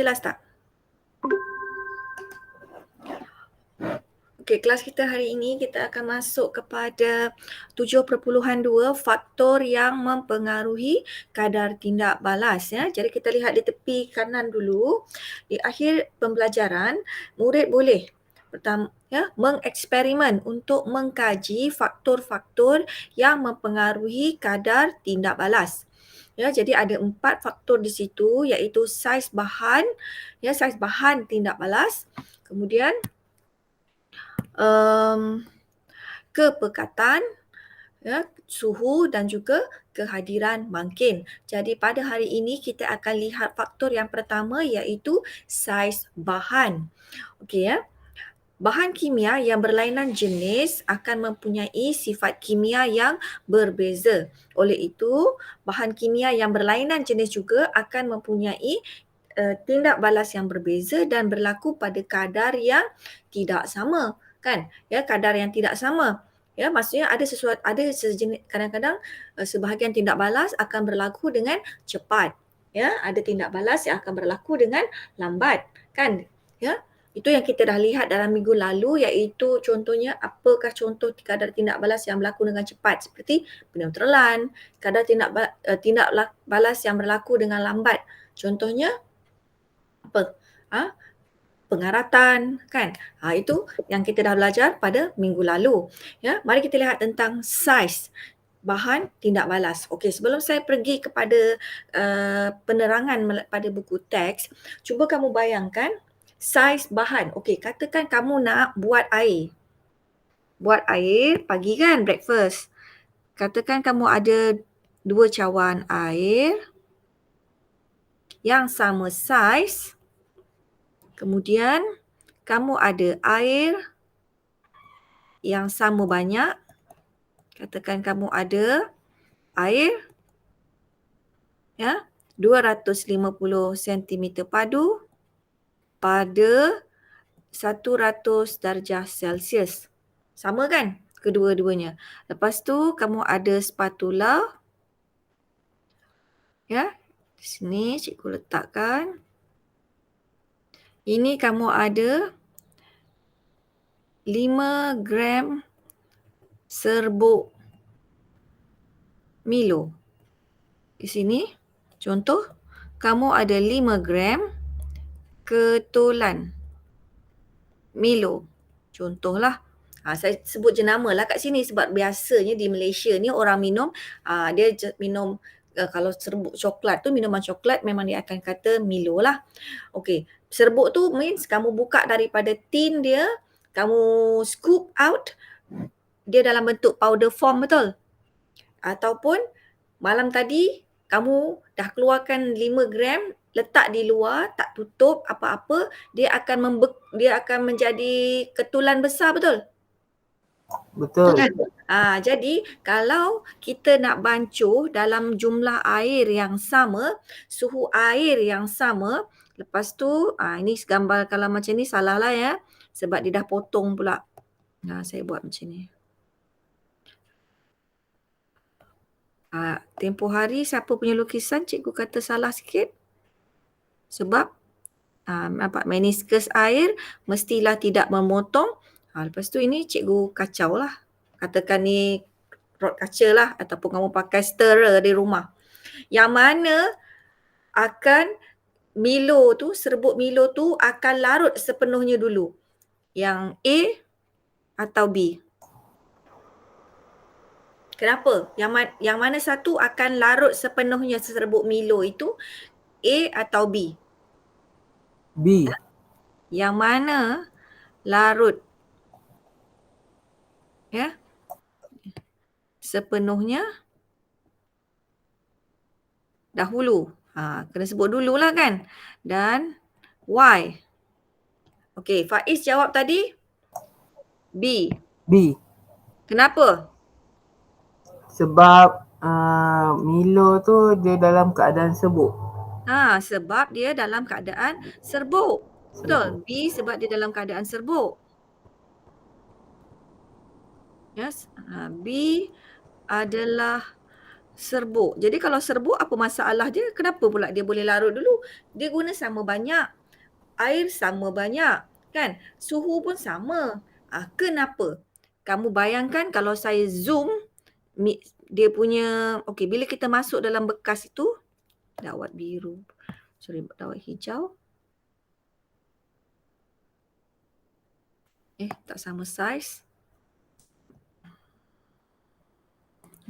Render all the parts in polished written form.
Jelas tak? Okey, kelas kita hari ini kita akan masuk kepada 7.2 faktor yang mempengaruhi kadar tindak balas ya. Jadi kita lihat di tepi kanan dulu. Di akhir pembelajaran, murid boleh pertama ya mengeksperimen untuk mengkaji faktor-faktor yang mempengaruhi kadar tindak balas. Ya, jadi ada 4 faktor di situ iaitu saiz bahan, ya saiz bahan tindak balas. Kemudian kepekatan, ya, suhu dan juga kehadiran mangkin. Jadi pada hari ini kita akan lihat faktor yang pertama iaitu saiz bahan. Okey ya. Bahan kimia yang berlainan jenis akan mempunyai sifat kimia yang berbeza. Oleh itu, bahan kimia yang berlainan jenis juga akan mempunyai tindak balas yang berbeza dan berlaku pada kadar yang tidak sama, kan? Ya, kadar yang tidak sama. Ya, maksudnya ada sesuatu, ada sejenis, kadang-kadang sebahagian tindak balas akan berlaku dengan cepat. Ya, ada tindak balas yang akan berlaku dengan lambat, kan? Ya, itu yang kita dah lihat dalam minggu lalu iaitu contohnya apakah contoh kadar tindak balas yang berlaku dengan cepat seperti peneutralan, kadar tindak balas yang berlaku dengan lambat. Contohnya apa? Pengaratan, kan? Itu yang kita dah belajar pada minggu lalu. Ya, mari kita lihat tentang saiz bahan tindak balas. Okey, sebelum saya pergi kepada penerangan pada buku teks, cuba kamu bayangkan saiz bahan. Okey, katakan kamu nak buat air. Buat air pagi kan, breakfast. Katakan kamu ada 2 cawan air yang sama saiz. Kemudian kamu ada air yang sama banyak. Katakan kamu ada air ya 250 cm padu pada 100 darjah Celsius. Sama kan kedua-duanya. Lepas tu kamu ada spatula. Ya. Di sini cikgu letakkan. Ini kamu ada 5 gram serbuk Milo. Di sini contoh kamu ada 5 gram ketulan Milo. Contohlah. Saya sebut jenama lah kat sini sebab biasanya di Malaysia ni orang minum, dia minum kalau serbuk coklat tu, minuman coklat memang dia akan kata Milo lah. Okey, serbuk tu means kamu buka daripada tin dia, kamu scoop out, dia dalam bentuk powder form, betul? Ataupun malam tadi kamu dah keluarkan 5 gram, letak di luar, tak tutup apa-apa, dia akan menjadi ketulan besar, betul? Betul. Kan? Jadi kalau kita nak bancuh dalam jumlah air yang sama, suhu air yang sama, lepas tu ini gambar kalau macam ni salah lah ya, sebab dia dah potong pula. Saya buat macam ni. Tempoh hari siapa punya lukisan cikgu kata salah sikit. Sebab nampak meniskus air mestilah tidak memotong. Lepas tu ini cikgu kacau lah. Katakan ni rod kaca lah ataupun kamu pakai stirrer di rumah. Yang mana akan Milo tu, serbuk Milo tu akan larut sepenuhnya dulu. Yang A atau B? Kenapa? Yang mana satu akan larut sepenuhnya serbuk Milo itu? A atau B? B. Yang mana larut ya sepenuhnya dahulu. Kena sebut dululah kan. Dan Y. Okey, Faiz jawab tadi B. B. Kenapa? Sebab Milo tu dia dalam keadaan serbuk. Sebab dia dalam keadaan serbuk. Betul. B sebab dia dalam keadaan serbuk. Yes. B adalah Serbuk. Jadi kalau serbuk apa masalah dia? Kenapa pula dia boleh larut dulu? Dia guna sama banyak. Air sama banyak. Kan? Suhu pun sama. Kenapa? Kamu bayangkan kalau saya zoom dia punya, okey, bila kita masuk dalam bekas itu, dawat biru, sorry, dawat hijau. Tak sama saiz.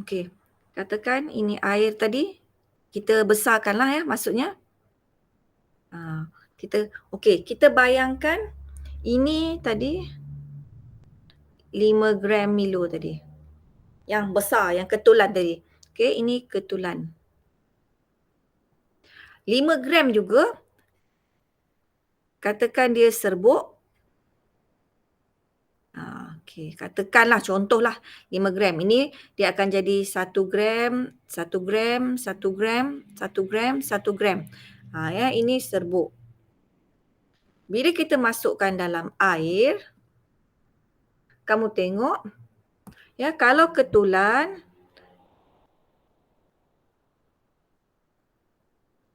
Okey, katakan ini air tadi, kita besarkanlah ya maksudnya. Kita bayangkan ini tadi 5 gram Milo tadi. Yang besar, yang ketulan tadi. Okey, ini ketulan. 5 gram juga, katakan dia serbuk. Okey, katakanlah contohlah 5 gram. Ini dia akan jadi 1 gram, 1 gram, 1 gram, 1 gram, 1 gram. Ya, ini serbuk. Bila kita masukkan dalam air, kamu tengok, ya, kalau ketulan,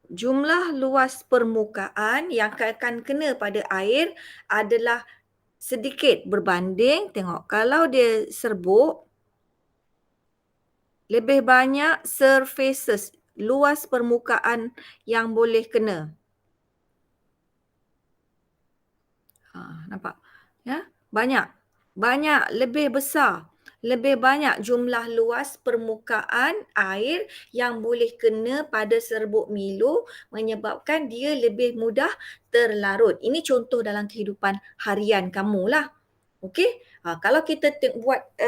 jumlah luas permukaan yang akan kena pada air adalah sedikit berbanding, tengok, kalau dia serbuk, lebih banyak surfaces, luas permukaan yang boleh kena. Nampak? Ya, banyak, lebih besar. Lebih banyak jumlah luas permukaan air yang boleh kena pada serbuk Milo menyebabkan dia lebih mudah terlarut. Ini contoh dalam kehidupan harian kamu lah. Okey? Kalau kita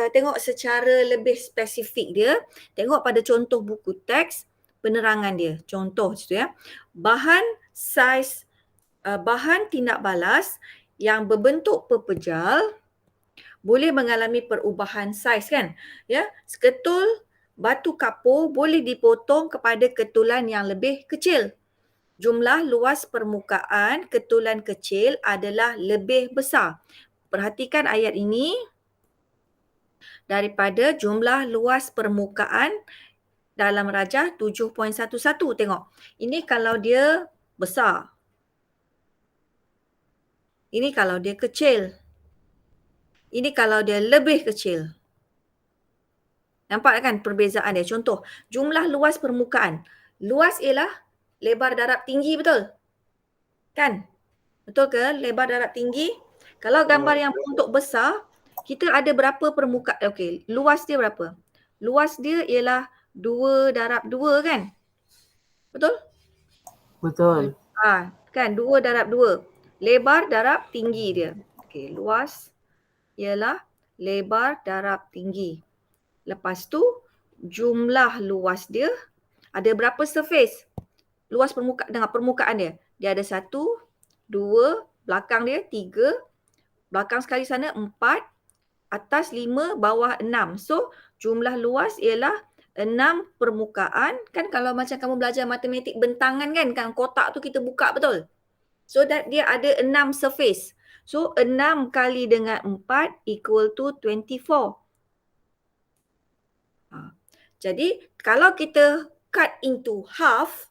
tengok secara lebih spesifik dia, tengok pada contoh buku teks penerangan dia. Contoh situ ya. Bahan tindak balas yang berbentuk pepejal boleh mengalami perubahan saiz kan? Ya, seketul batu kapur boleh dipotong kepada ketulan yang lebih kecil. Jumlah luas permukaan ketulan kecil adalah lebih besar. Perhatikan ayat ini, daripada jumlah luas permukaan dalam rajah 7.11. Tengok, ini kalau dia besar. Ini kalau dia kecil. Ini kalau dia lebih kecil. Nampak kan perbezaan dia? Contoh, jumlah luas permukaan. Luas ialah lebar darab tinggi, betul? Kan? Betul ke? Lebar darab tinggi. Kalau gambar yang bentuk besar, kita ada berapa permukaan? Okey, luas dia berapa? Luas dia ialah 2 darab 2 kan? Betul? Betul. Kan? 2 darab 2. Lebar darab tinggi dia. Okey, luas ialah lebar darab tinggi. Lepas tu, jumlah luas dia ada berapa surface? Luas dengan permukaan dia. Dia ada 1, 2, belakang dia 3, belakang sekali sana 4, atas 5, bawah 6. So, jumlah luas ialah 6 permukaan. Kan kalau macam kamu belajar matematik bentangan kan kotak tu kita buka, betul? So, dia ada 6 surface. So, 6 kali dengan 4 equal to 24. Jadi, kalau kita cut into half,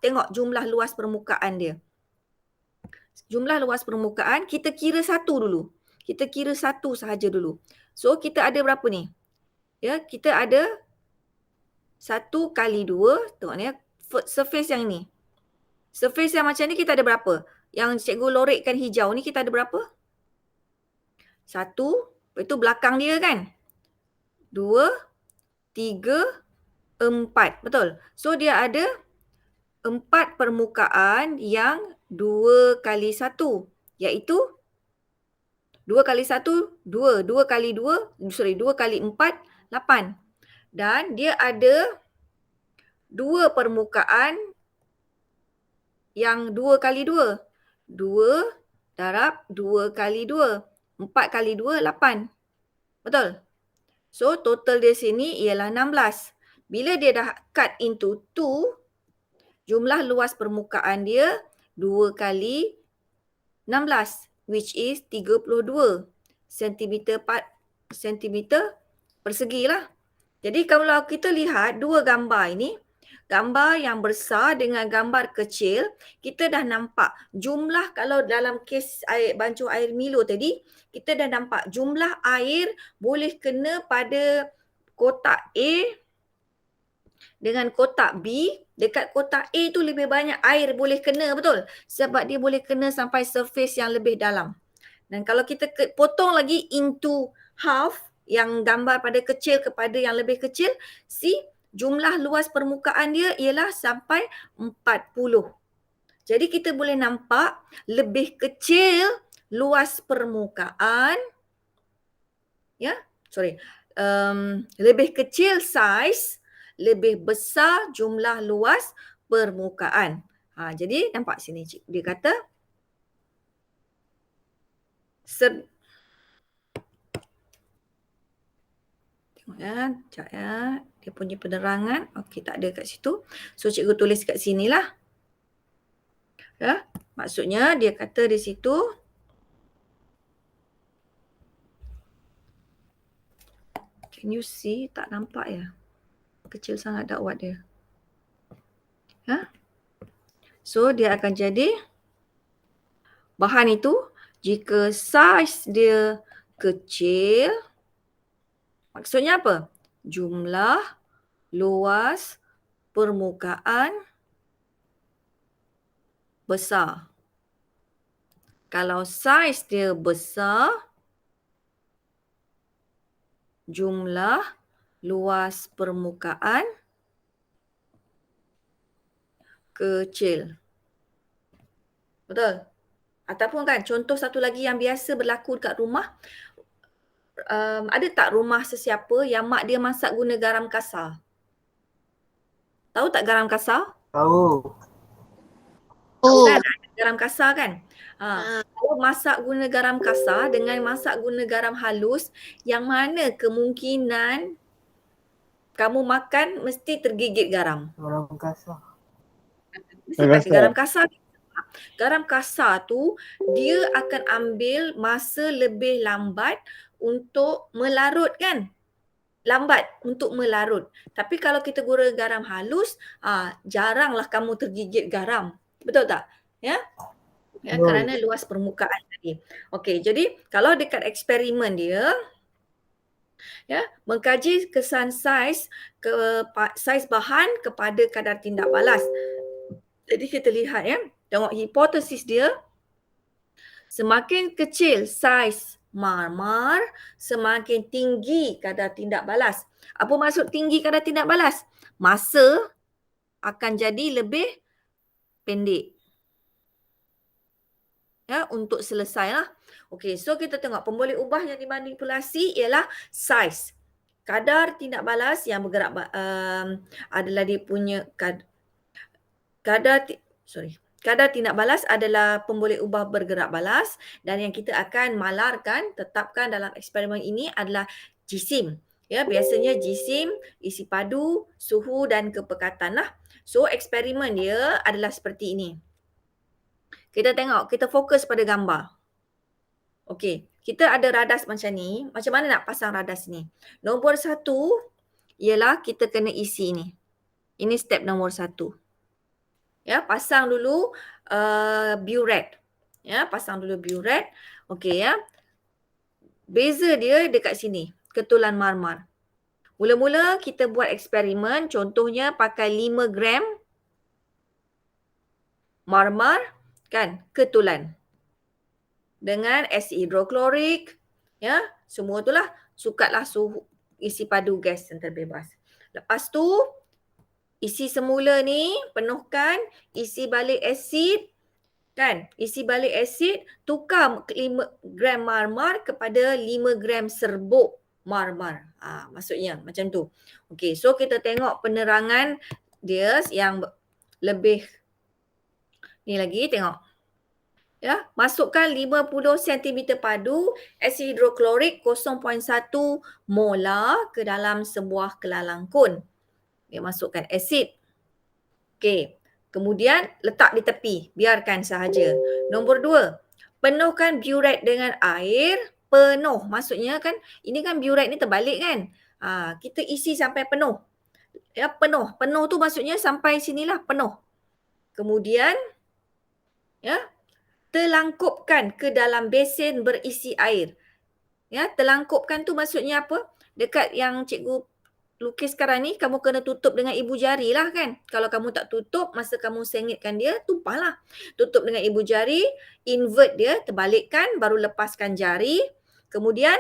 tengok jumlah luas permukaan dia. Jumlah luas permukaan, kita kira satu dulu. Kita kira satu sahaja dulu. So, kita ada berapa ni? Ya, kita ada 1 kali 2, tengok ni ya, surface yang ni. Surface yang macam ni kita ada berapa? Yang cikgu lorekkan hijau ni kita ada berapa? 1, itu belakang dia kan? 2, 3, 4. Betul? So, dia ada 4 permukaan yang 2 kali 1. Iaitu 2 kali 1, 2. 2 kali 4, 8. Dan dia ada 2 permukaan yang 2 kali 2. 2 darab 2 kali 2. 4 kali 2, 8. Betul? So, total dia sini ialah 16. Bila dia dah cut into 2, jumlah luas permukaan dia 2 kali 16, which is 32 sentimeter persegi lah. Jadi kalau kita lihat dua gambar ini, gambar yang besar dengan gambar kecil, kita dah nampak jumlah kalau dalam kes air bancuh air Milo tadi, kita dah nampak jumlah air boleh kena pada kotak A dengan kotak B. Dekat kotak A tu lebih banyak air boleh kena, betul? Sebab dia boleh kena sampai surface yang lebih dalam. Dan kalau kita potong lagi into half, yang gambar pada kecil kepada yang lebih kecil, jumlah luas permukaan dia ialah sampai 40. Jadi kita boleh nampak lebih kecil luas permukaan, lebih kecil saiz, lebih besar jumlah luas permukaan. Jadi nampak sini dia kata sekejap ya. Dia punya penerangan. Okey, tak ada kat situ. So cikgu tulis kat sini lah. Ya, maksudnya dia kata di situ can you see? Tak nampak ya. Kecil sangat dakwat dia. Ya. So dia akan jadi bahan itu jika saiz dia kecil, maksudnya apa? Jumlah luas permukaan besar. Kalau saiz dia besar, jumlah luas permukaan kecil. Betul? Ataupun kan contoh satu lagi yang biasa berlaku dekat rumah, ada tak rumah sesiapa yang mak dia masak guna garam kasar? Tahu tak garam kasar? Tahu. Tahu kan ada garam kasar kan? Kalau masak guna garam kasar dengan masak guna garam halus, yang mana kemungkinan kamu makan mesti tergigit garam? Garam kasar. Mesti pakai garam kasar. Garam kasar tu dia akan ambil masa lebih lambat untuk melarut kan? Lambat untuk melarut. Tapi kalau kita guna garam halus, jaranglah kamu tergigit garam. Betul tak? Ya? Ya, kerana luas permukaan tadi. Okey, jadi kalau dekat eksperimen dia, ya, mengkaji kesan saiz saiz bahan kepada kadar tindak balas. Jadi kita lihat ya, tengok hipotesis dia, semakin kecil saiz marmar, semakin tinggi kadar tindak balas. Apa maksud tinggi kadar tindak balas? Masa akan jadi lebih pendek. Ya, untuk selesai lah. Okey, so kita tengok pemboleh ubah yang dimanipulasi ialah saiz. Kadar tindak balas yang bergerak adalah dia punya kadar tindak balas adalah pemboleh ubah bergerak balas, dan yang kita akan malarkan, tetapkan dalam eksperimen ini adalah jisim. Ya, biasanya jisim, isi padu, suhu dan kepekatan lah. So eksperimen dia adalah seperti ini. Kita tengok, kita fokus pada gambar. Okey, kita ada radas macam ni. Macam mana nak pasang radas ni? Nombor 1 ialah kita kena isi ni. Ini step nombor 1. Ya, pasang dulu burette. Ya, pasang dulu burette. Okey ya. Beza dia dekat sini, ketulan marmar. Mula-mula kita buat eksperimen, contohnya pakai 5 gram marmar kan, ketulan dengan asid hidroklorik, ya, semua itulah, sukatlah suhu isi padu gas yang terbebas. Lepas tu isi semula ni penuhkan, isi balik asid kan, isi balik asid, tukar 5 gram marmar kepada 5 gram serbuk marmar. Maksudnya macam tu. Okey, so kita tengok penerangan dia yang lebih ni lagi, tengok. Ya, masukkan 50 cm padu asid hidroklorik 0.1 molar ke dalam sebuah kelalangkun. Dia masukkan asid. Okey, kemudian letak di tepi, biarkan sahaja. Nombor 2, penuhkan burette dengan air penuh. Maksudnya kan, ini kan burette ni terbalik kan? Kita isi sampai penuh. Ya, penuh. Penuh tu maksudnya sampai sinilah penuh. Kemudian ya, telangkupkan ke dalam besen berisi air. Ya, telangkupkan tu maksudnya apa? Dekat yang cikgu lukis sekarang ni, kamu kena tutup dengan ibu jari lah kan. Kalau kamu tak tutup, masa kamu sengitkan dia, tumpahlah. Tutup dengan ibu jari, invert dia, terbalikkan, baru lepaskan jari. Kemudian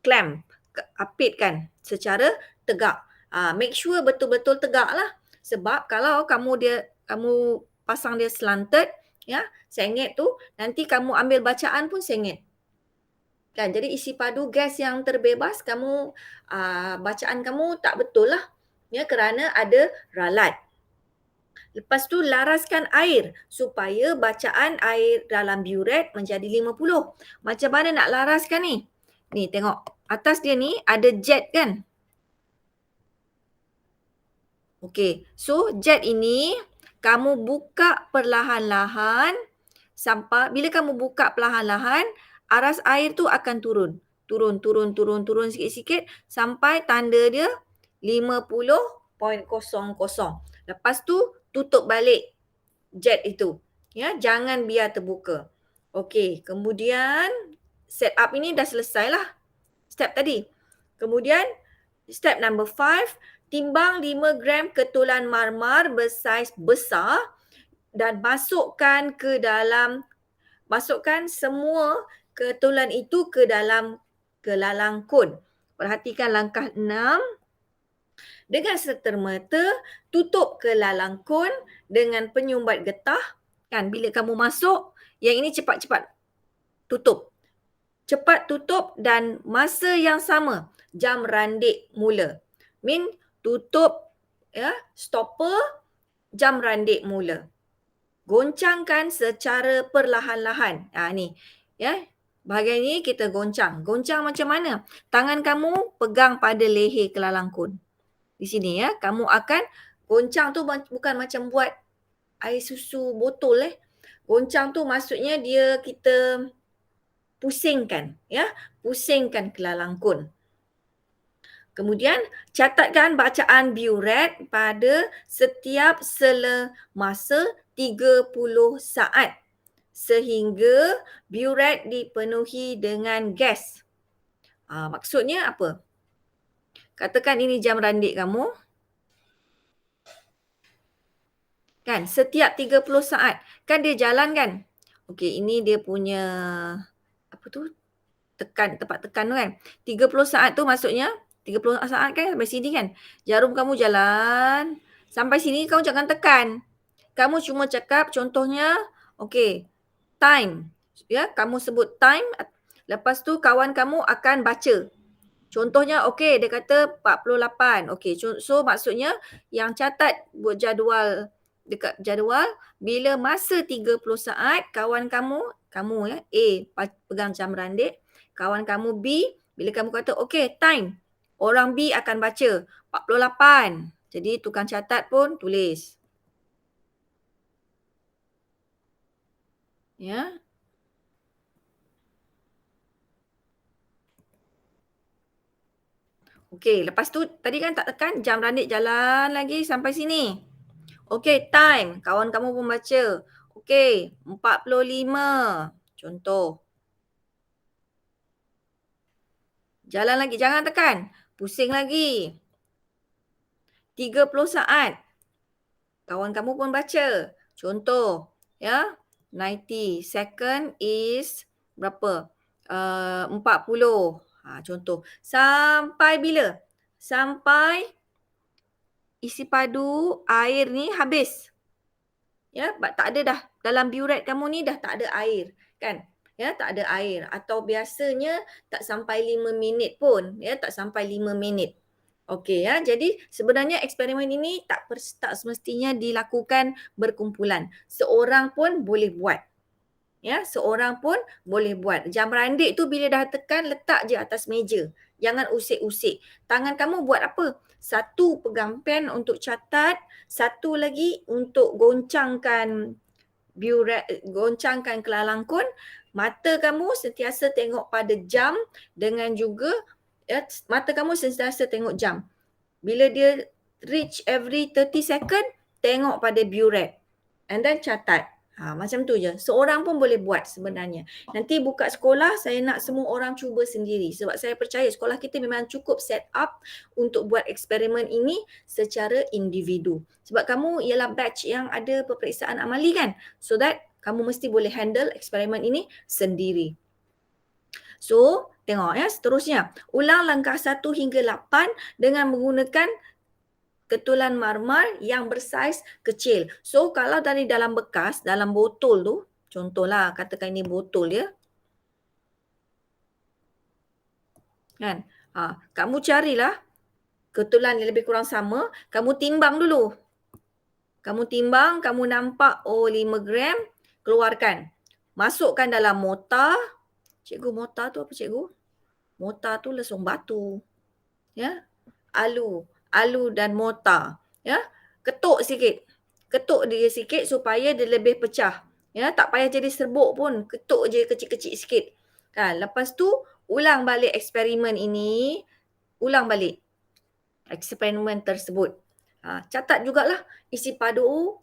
clamp, apitkan secara tegak. Make sure betul-betul tegak lah. Sebab kalau kamu pasang dia slanted, ya, sengit tu, nanti kamu ambil bacaan pun sengit. Kan, jadi isi padu gas yang terbebas, bacaan kamu tak betul lah. Ya, kerana ada ralat. Lepas tu laraskan air supaya bacaan air dalam biuret menjadi 50. Macam mana nak laraskan ni? Ni tengok, atas dia ni ada jet kan? Okey, so jet ini kamu buka perlahan-lahan sampai bila kamu buka perlahan-lahan, aras air tu akan turun. Turun sikit-sikit sampai tanda dia 50.00. Lepas tu tutup balik jet itu. Ya, jangan biar terbuka. Okey, kemudian setup ini dah selesai lah. Step tadi. Kemudian step number 5, timbang 5 gram ketulan marmar bersaiz besar dan masukkan semua ketulan itu ke dalam kelalangkun. Perhatikan langkah 6. Dengan serta-merta tutup kelalangkun dengan penyumbat getah. Kan, bila kamu masuk, yang ini cepat-cepat tutup. Cepat tutup dan masa yang sama jam randik mula. Tutup ya, stopper, jam randik mula. Goncangkan secara perlahan-lahan. Ni ya, bahagian ni kita goncang. Goncang macam mana? Tangan kamu pegang pada leher kelalangkun. Di sini ya, kamu akan goncang tu bukan macam buat air susu botol Goncang tu maksudnya kita pusingkan ya, pusingkan kelalangkun. Kemudian catatkan bacaan biuret pada setiap sela masa 30 saat sehingga biuret dipenuhi dengan gas. Maksudnya apa? Katakan ini jam randik kamu. Kan, setiap 30 saat. Kan dia jalan kan? Okey, ini dia punya tempat tekan tu kan. 30 saat tu maksudnya 30 saat kan sampai sini kan. Jarum kamu jalan sampai sini, kamu jangan tekan. Kamu cuma cakap contohnya, okey, time. Ya, kamu sebut time, lepas tu kawan kamu akan baca. Contohnya okey, dia kata 48. Okey, so maksudnya yang catat buat jadual dekat jadual, bila masa 30 saat kawan kamu ya, A pegang jam randik, kawan kamu B, bila kamu kata okey, time, orang B akan baca 48. Jadi tukang catat pun tulis. Ya. Okey, lepas tu tadi kan tak tekan, jam randik jalan lagi sampai sini. Okey, time. Kawan kamu pun baca. Okey, 45. Contoh. Jalan lagi, jangan tekan. Pusing lagi. 30 saat. Kawan kamu pun baca. Contoh, ya. 90 second is berapa? 40. Contoh. Sampai bila? Sampai isi padu air ni habis. Ya, tak ada dah. Dalam biuret kamu ni dah tak ada air. Kan? Ya, tak ada air. Atau biasanya tak sampai 5 minit pun. Ya, tak sampai 5 minit. Okey ya, jadi sebenarnya eksperimen ini tak semestinya dilakukan berkumpulan. Seorang pun boleh buat. Ya, seorang pun boleh buat. Jam randik tu bila dah tekan, letak je atas meja. Jangan usik-usik. Tangan kamu buat apa? Satu pegang pen untuk catat, satu lagi untuk goncangkan biuret, goncangkan kelalangkun. Mata kamu sentiasa tengok pada jam dengan juga Ya, mata kamu sentiasa tengok jam. Bila dia reach every 30 second, tengok pada burette. And then catat. Macam tu je. Seorang pun boleh buat sebenarnya. Nanti buka sekolah, saya nak semua orang cuba sendiri. Sebab saya percaya sekolah kita memang cukup set up untuk buat eksperimen ini secara individu. Sebab kamu ialah batch yang ada peperiksaan amali kan? So that kamu mesti boleh handle eksperimen ini sendiri. So, tengok ya seterusnya. Ulang langkah 1 hingga 8 dengan menggunakan ketulan marmar yang bersaiz kecil. So, kalau dari dalam bekas, dalam botol tu, contohlah katakan ini botol ya. Kan? Kamu carilah ketulan yang lebih kurang sama, kamu timbang dulu. Kamu timbang, kamu nampak 5 gram, keluarkan. Masukkan dalam mortar. Cikgu, mortar tu apa cikgu? Mortar tu lesung batu. Ya. Alu dan mortar. Ya. Ketuk sikit. Ketuk dia sikit supaya dia lebih pecah. Ya, tak payah jadi serbuk pun. Ketuk je kecil-kecil sikit. Lepas tu ulang balik eksperimen ini. Ulang balik eksperimen tersebut. Catat jugalah isi padu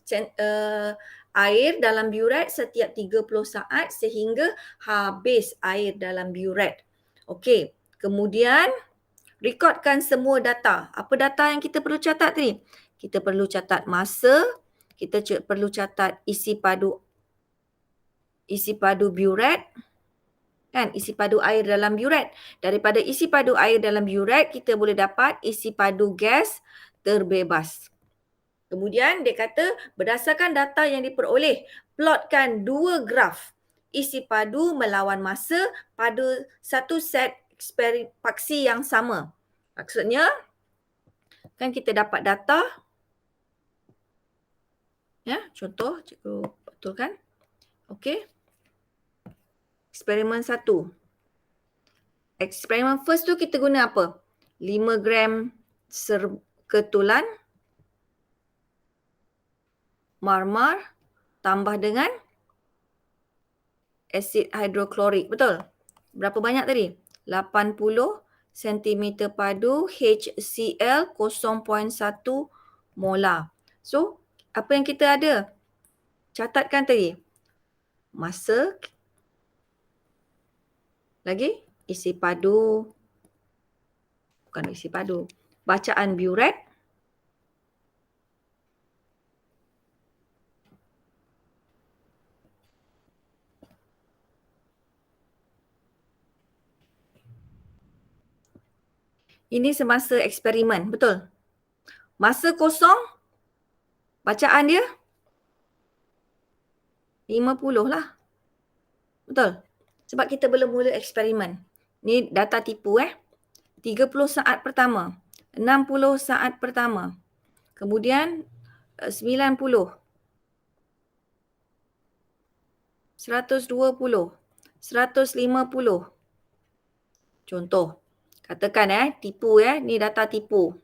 air dalam burette setiap 30 saat sehingga habis air dalam burette. Okey, kemudian rekodkan semua data. Apa data yang kita perlu catat tadi? Kita perlu catat masa, kita perlu catat isi padu burette, kan, isi padu air dalam burette. Daripada isi padu air dalam burette, kita boleh dapat isi padu gas terbebas. Kemudian dia kata berdasarkan data yang diperoleh, plotkan 2 graf isi padu melawan masa pada satu set paksi yang sama. Maksudnya, kan kita dapat data. Ya, contoh cikgu betulkan. Okey. Eksperimen 1. Eksperimen first tu kita guna apa? 5 gram ketulan marmar tambah dengan asid hidroklorik. Betul? Berapa banyak tadi? 80 cm padu HCl 0.1 molar. So, apa yang kita ada? Catatkan tadi. Masa. Lagi? Isi padu. Bukan isi padu. Bacaan burette. Ini semasa eksperimen, betul? Masa kosong, bacaan dia 50 lah. Betul? Sebab kita belum mula eksperimen. Ni data tipu 30 saat pertama, 60 saat pertama, kemudian 90, 120, 150. Contoh. Katakan tipu ni data tipu.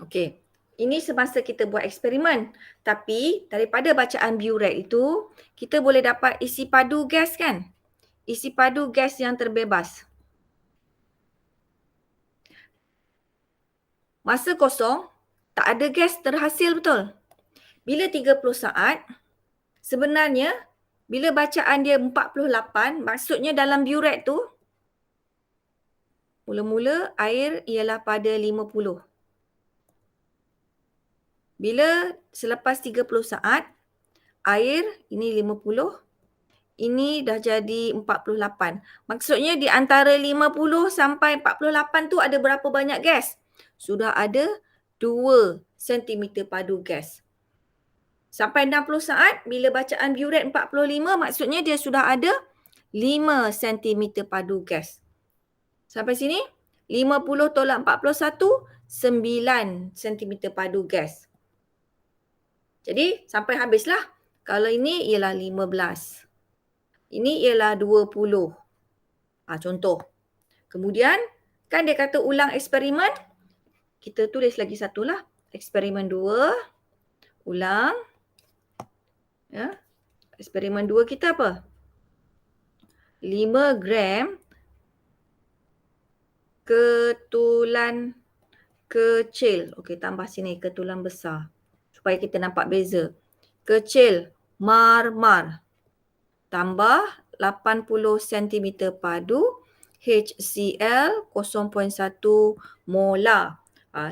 Okey. Ini semasa kita buat eksperimen. Tapi daripada bacaan burette itu, kita boleh dapat isi padu gas kan? Isi padu gas yang terbebas. Masa kosong, tak ada gas terhasil, betul? Bila 30 saat, sebenarnya bila bacaan dia 48, maksudnya dalam burette tu, mula-mula air ialah pada 50. Bila selepas 30 saat, air ini 50, ini dah jadi 48. Maksudnya di antara 50 sampai 48 tu ada berapa banyak gas? Sudah ada 2 cm padu gas. Sampai 60 saat, bila bacaan burette 45, maksudnya dia sudah ada 5 cm padu gas. Sampai sini, 50 tolak 41, 9 cm padu gas. Jadi, sampai habislah. Kalau ini ialah 15. Ini ialah 20. Contoh. Kemudian, kan dia kata ulang eksperimen. kita tulis lagi satu lah. Eksperimen 2. Ulang. Ya. Eksperimen 2 kita apa? 5 gram ketulan kecil. Okey, tambah sini ketulan besar. Supaya kita nampak beza. Kecil, marmar. Tambah 80 cm padu, HCl 0.1 molar.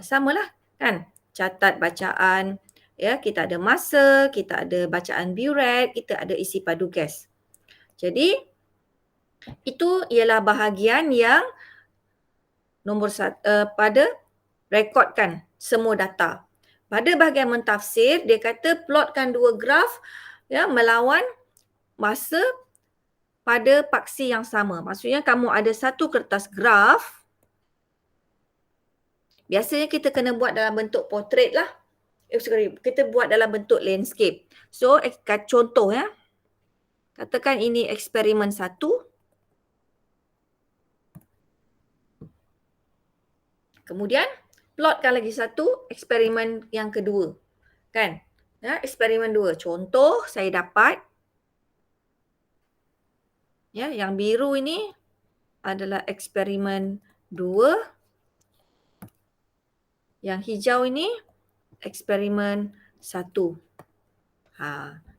Samalah kan? Catat bacaan. Ya, kita ada masa, kita ada bacaan buret, kita ada isi padu gas. Jadi, itu ialah bahagian yang pada rekodkan semua data. Pada bahagian mentafsir, dia kata plotkan dua graf ya, melawan masa pada paksi yang sama. Maksudnya kamu ada satu kertas graf. Biasanya kita kena buat dalam bentuk portrait lah. Kita buat dalam bentuk landscape. So, contoh ya. Katakan ini eksperimen 1. Kemudian, plotkan lagi satu eksperimen yang kedua. Kan? Ya, eksperimen 2. Contoh saya dapat. Ya, yang biru ini adalah eksperimen 2. Yang hijau ini eksperimen 1.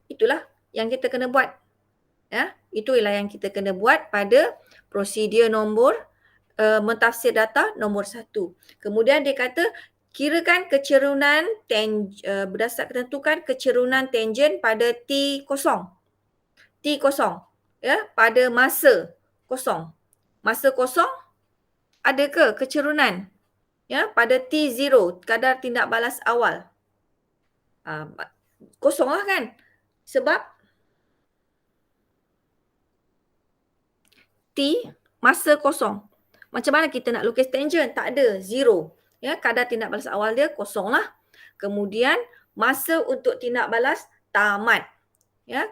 Itulah yang kita kena buat. Ya, itulah yang kita kena buat pada prosedur nombor mentafsir data nombor 1. Kemudian dia kata kirakan kecerunan berdasarkan tentukan kecerunan tangen pada T kosong. T kosong. Ya, pada masa kosong. Masa kosong ada ke kecerunan? Ya, pada T0 kadar tindak balas awal. Kosong lah kan? Sebab T masa kosong. Macam mana kita nak lukis tangen? Tak ada, zero. Ya, kadar tindak balas awal dia kosong lah. Kemudian masa untuk tindak balas tamat. Ya,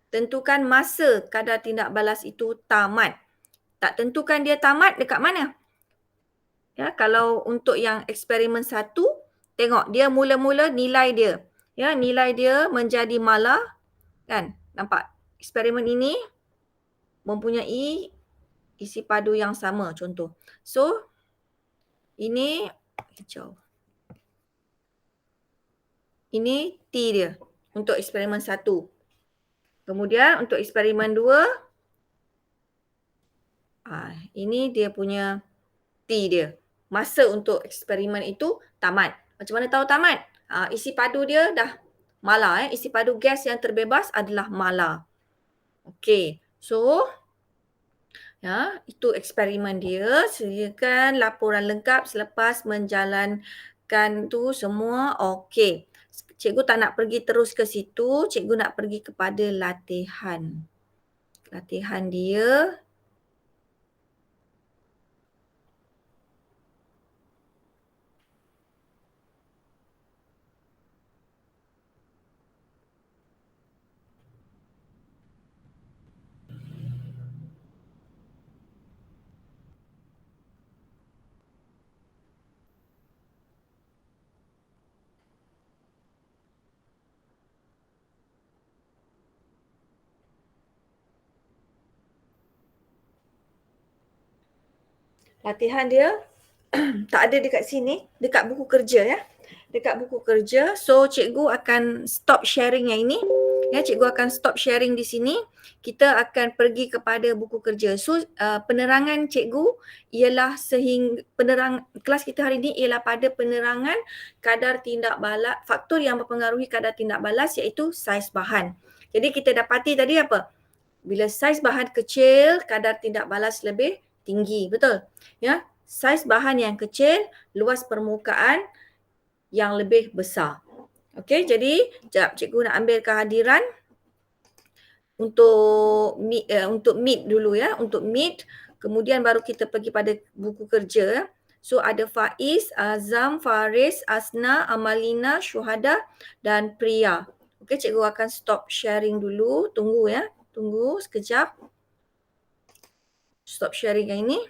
tentukan masa kadar tindak balas itu tamat. Tak tentukan dia tamat dekat mana? Ya, kalau untuk yang eksperimen 1, tengok dia mula-mula nilai dia. Ya, nilai dia menjadi malar. Kan? Nampak? Eksperimen ini mempunyai isi padu yang sama contoh. So, ini hijau. Ini T dia untuk eksperimen 1. Kemudian untuk eksperimen 2, ini dia punya T dia. Masa untuk eksperimen itu tamat. Macam mana tahu tamat? Isi padu dia dah malar. Isi padu gas yang terbebas adalah malar. Okey. So, ya, itu eksperimen dia. Sediakan laporan lengkap selepas menjalankan tu semua. Okey. Cikgu tak nak pergi terus ke situ. Cikgu nak pergi kepada latihan. Latihan dia. Latihan dia tak ada dekat sini, dekat buku kerja ya. Dekat buku kerja. So, cikgu akan stop sharing yang ini. Ya, cikgu akan stop sharing di sini. Kita akan pergi kepada buku kerja. So, penerangan cikgu ialah kelas kita hari ini ialah pada penerangan kadar tindak balas, faktor yang mempengaruhi kadar tindak balas iaitu saiz bahan. Jadi kita dapati tadi apa? Bila saiz bahan kecil, kadar tindak balas lebih tinggi, betul? Ya, saiz bahan yang kecil, luas permukaan yang lebih besar. Okey, jadi sekejap cikgu nak ambil kehadiran untuk meet dulu ya, untuk meet. Kemudian baru kita pergi pada buku kerja. So ada Faiz, Azam, Faris, Asna, Amalina, Syuhada dan Priya. Okey, cikgu akan stop sharing dulu. Tunggu ya, tunggu sekejap. Stop sharing yang ini.